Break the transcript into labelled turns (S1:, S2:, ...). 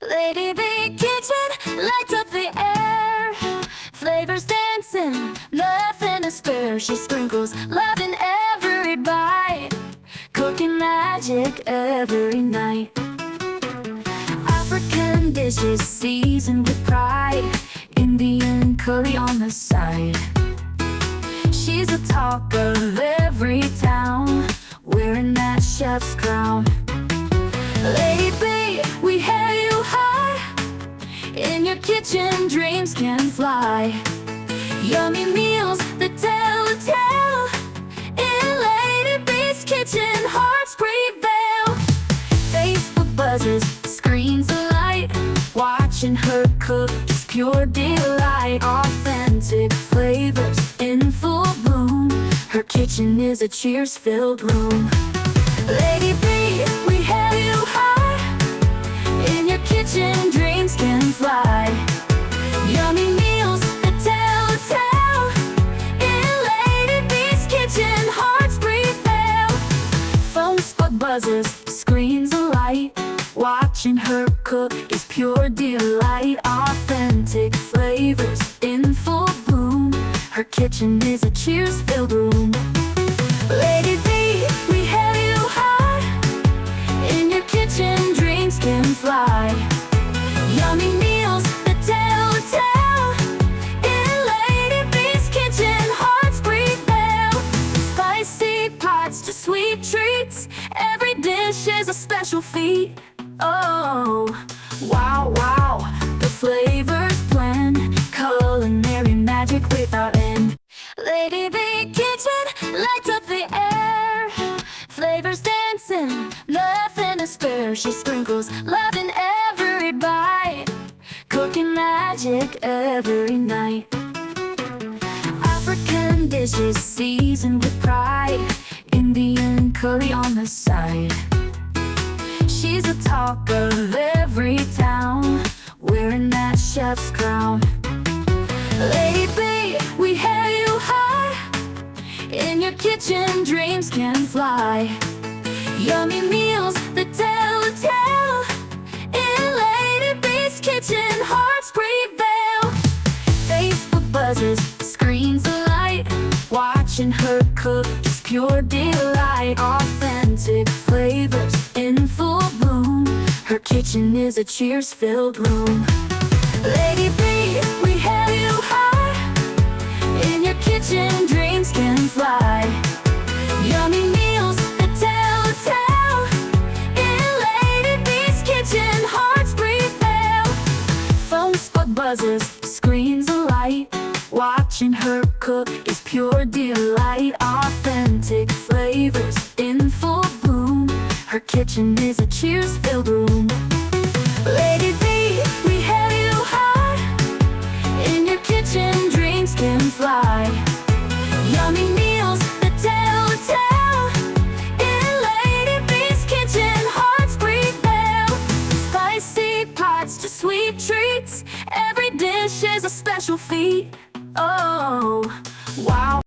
S1: Lady B Kitchen lights up the air. Flavors dancing, nothing to spare. She sprinkles love in every bite, cooking magic every night. African dishes seasoned with pride, Indian curry on the side. She's the talk of every town, wearing that chef's crown. Lady B, we hail you high. In your kitchen, dreams can fly. Yummy meals that tell a tale. In Lady B's kitchen, hearts prevail. Facebook buzzes, screens alight. Watching her cook is pure delight. Authentic flavors in full bloom. Her kitchen is a cheers-filled room. Lady B, we hail you high. In your kitchen, dreams can fly. Yummy meals that tell a tale. In Lady B's kitchen, hearts prevail. Phones bug buzzes, screens alight. Watching her cook is pure delight. Authentic flavors in full bloom. Her kitchen is a cheers-filled room. Lady B, we hail you high. In your kitchen, dreams can fly. Yummy meals that tell a tale. In Lady B's kitchen, hearts prevail. Spicy pots to sweet treats, every dish is a special feat. Oh, wow, wow, the flavors blend, culinary magic without end. Lady B Kitchen lights up the air. Flavors dancing, nothing to spare. She sprinkles love in every bite, cooking magic every night. African dishes seasoned with pride, Indian curry on the side. She's the talk of every town, wearing that chef's crown. Lady B, we hail you high. In your kitchen, dreams can fly. Yummy meals that tell a tale. In Lady B's kitchen, hearts prevail. Facebook buzzes, screens alight. Watching her cook is pure delight. Authentic flavors in full bloom. Her kitchen is a cheers-filled room. Lady B, we hail you high. In your kitchen, dreams can fly. Yummy meals that tell a tale. In Lady B's kitchen, hearts prevail. Phones bug buzzes, screens alight. Watching her cook is pure delight. Authentic flavors in full bloom. Her kitchen is a cheers-filled room. Lady B, we hail you high. In your kitchen, dreams can fly. Yummy meals that tell a tale. In Lady B's kitchen, hearts prevail. Spicy pots to sweet treats, every dish is a special feat. Oh.